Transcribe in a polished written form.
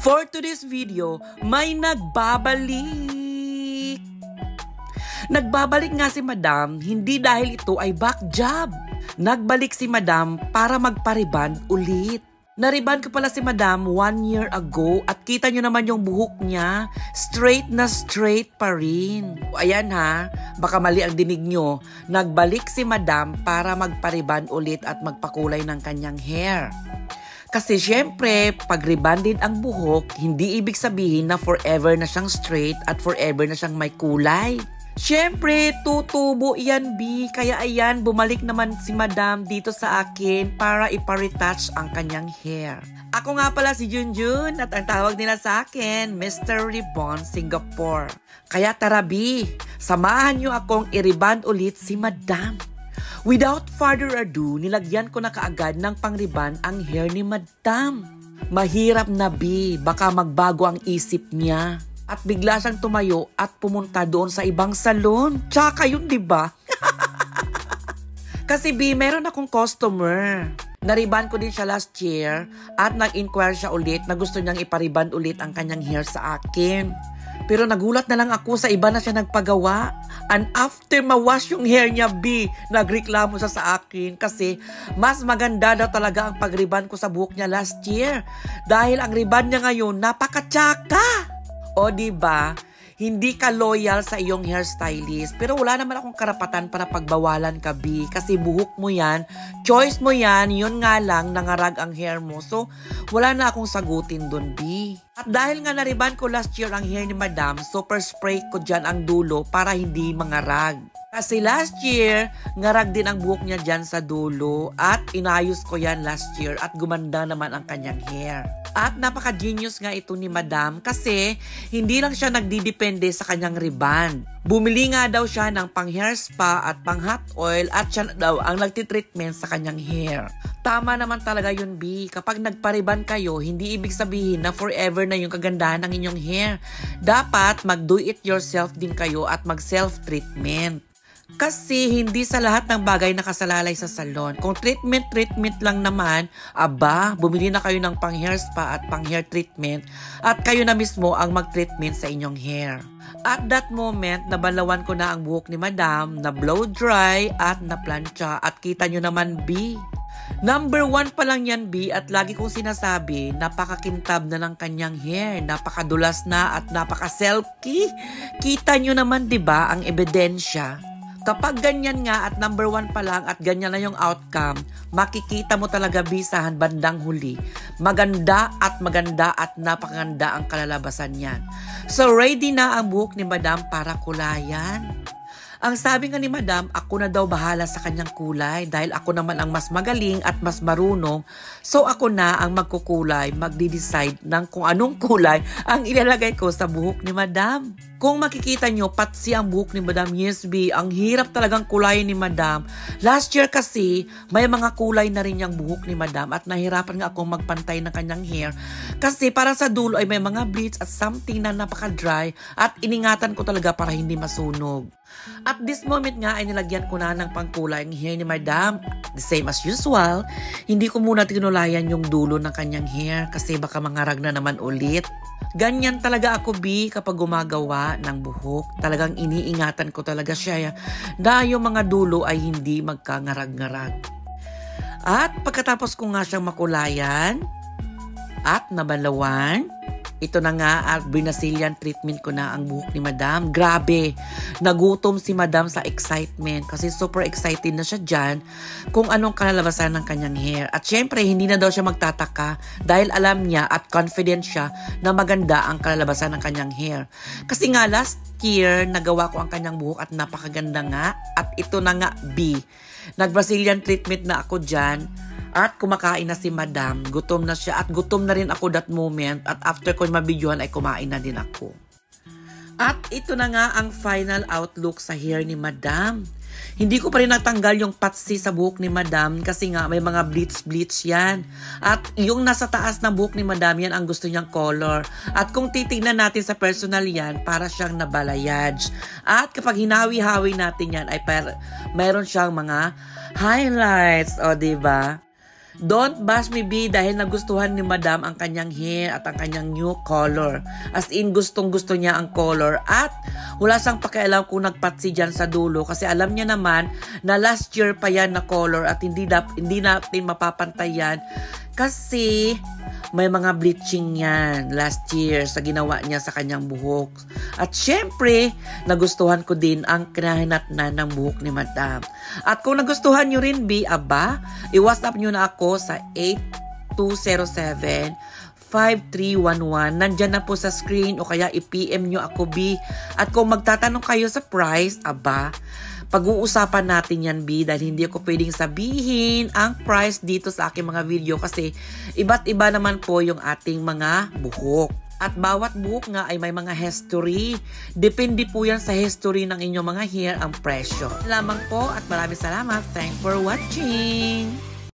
For today's video, may nagbabalik. Nagbabalik nga si Madam, hindi dahil ito ay back job. Nagbalik si Madam para magpariband ulit. Nariband ko pala si Madam 1 year ago at kita nyo naman yung buhok niya. Straight na straight pa rin. Ayan ha, baka mali ang dinig nyo. Nagbalik si Madam para magpariband ulit at magpakulay ng kanyang hair. Kasi syempre, pag rebanded ang buhok, hindi ibig sabihin na forever na siyang straight at forever na siyang may kulay. Syempre, tutubo yan, B. Kaya ayan, bumalik naman si Madam dito sa akin para ipa-retouch ang kanyang hair. Ako nga pala si Junjun at ang tawag nila sa akin, Mr. Ribbon Singapore. Kaya tara, B, samahan nyo akong i-reband ulit si Madam. Without further ado, nilagyan ko na kaagad ng pang-reband ang hair ni Madam. Mahirap na, B, baka magbago ang isip niya. At bigla siyang tumayo at pumunta doon sa ibang salon. Tsaka yun, diba? Kasi B, meron akong customer. Nariban ko din siya last year at nag-inquire siya ulit na gusto niyang ipariband ulit ang kanyang hair sa akin. Pero nagulat na lang ako sa iba na siya nagpagawa. And after ma-wash yung hair niya, B, nagreklamo siya sa akin kasi mas maganda daw talaga ang pag-reband ko sa buhok niya last year. Dahil ang reband niya ngayon, napakatsaka. O diba, hindi ka loyal sa iyong hairstylist. Pero wala naman akong karapatan para pagbawalan ka, B. Kasi buhok mo yan, choice mo yan, yun nga lang, nangarag ang hair mo. So, wala na akong sagutin dun, B. At dahil nga nariban ko last year ang hair ni Madam, super spray ko dyan ang dulo para hindi mangarag. Kasi last year, ngarag din ang buhok niya dyan sa dulo at inayos ko yan last year at gumanda naman ang kanyang hair. At napaka-genius nga ito ni Madam kasi hindi lang siya nagdidepende sa kanyang reband. Bumili nga daw siya ng pang hair spa at pang hot oil at siya daw ang nagtitreatment sa kanyang hair. Tama naman talaga yun, B. Kapag nagpariban kayo, hindi ibig sabihin na forever na yung kagandahan ng inyong hair. Dapat mag-do-it-yourself din kayo at mag-self-treatment. Kasi hindi sa lahat ng bagay nakasalalay sa salon. Kung treatment lang naman, aba, bumili na kayo ng pang hair spa at pang hair treatment at kayo na mismo ang mag-treatment sa inyong hair. At that moment, nabalawan ko na ang buhok ni Madam, na blow dry at na plancha at kita nyo naman, B. Number 1 pa lang yan, B, at lagi kong sinasabi, napakakintab na ng kanyang hair, napakadulas na at napaka-silky. Kita nyo naman, diba, ang ebidensya. Kapag ganyan nga at number 1 pa lang at ganyan na yung outcome, makikita mo talaga bisahan bandang huli. Maganda at napakaganda ang kalalabasan niyan. So ready na ang buhok ni Madam para kulayan. Ang sabi nga ni Madam, ako na daw bahala sa kanyang kulay dahil ako naman ang mas magaling at mas marunong. So ako na ang magkukulay, magdi-decide ng kung anong kulay ang ilalagay ko sa buhok ni Madam. Kung makikita nyo, patsi ang buhok ni Madam, yes, B, ang hirap talagang kulayin ni Madam. Last year kasi, may mga kulay na rin yung buhok ni Madam at nahirapan nga akong magpantay ng kanyang hair. Kasi parang sa dulo ay may mga bleach at something na napaka-dry at iningatan ko talaga para hindi masunog. At this moment nga ay nilagyan ko na ng pangkulay ang hair ni Madam. The same as usual, hindi ko muna tinulayan yung dulo ng kanyang hair kasi baka mangarag na naman ulit. Ganyan talaga ako, B, kapag gumagawa ng buhok. Talagang iniingatan ko talaga siya na yung mga dulo ay hindi magkangarag-ngarag. At pagkatapos ko nga siyang makulayan at nabalawan, ito na nga at Brazilian treatment ko na ang buhok ni Madam. Grabe, nagutom si Madam sa excitement kasi super excited na siya dyan kung anong kalalabasan ng kanyang hair. At syempre, hindi na daw siya magtataka dahil alam niya at confident siya na maganda ang kalalabasan ng kanyang hair. Kasi nga last year, nagawa ko ang kanyang buhok at napakaganda nga. At ito na nga, B. Nag-Brazilian treatment na ako dyan. At kumakain na si Madam, gutom na siya at gutom na rin ako that moment at after ko mabidyohan ay kumain na din ako. At ito na nga ang final outlook sa hair ni Madam. Hindi ko pa rin natanggal yung patsi sa buhok ni Madam kasi nga may mga bleach yan. At yung nasa taas ng buhok ni Madam, yan ang gusto niyang color. At kung titignan natin sa personal yan, para siyang nabalayage. At kapag hinawi-hawi natin yan, ay mayroon siyang mga highlights. O, diba? Don't bash me, B, dahil nagustuhan ni Madam ang kanyang hair at ang kanyang new color. As in, gustong-gusto niya ang color at wala siyang pakialam kung nagpatsi dyan sa dulo kasi alam niya naman na last year pa yan na color at hindi natin mapapantay yan kasi may mga bleaching yan last year sa ginawa niya sa kanyang buhok. At syempre, nagustuhan ko din ang kinahinatnan ng buhok ni Madam. At kung nagustuhan nyo rin, B, i-WhatsApp nyo na ako sa 8207-5311. Nandyan na po sa screen o kaya i-PM nyo ako, B. At kung magtatanong kayo sa price, pag-uusapan natin yan, B, dahil hindi ako pwedeng sabihin ang price dito sa aking mga video kasi iba't iba naman po yung ating mga buhok. At bawat buhok nga ay may mga history. Depende po yan sa history ng inyong mga hair ang presyo. Lamang po at maraming salamat. Thanks for watching!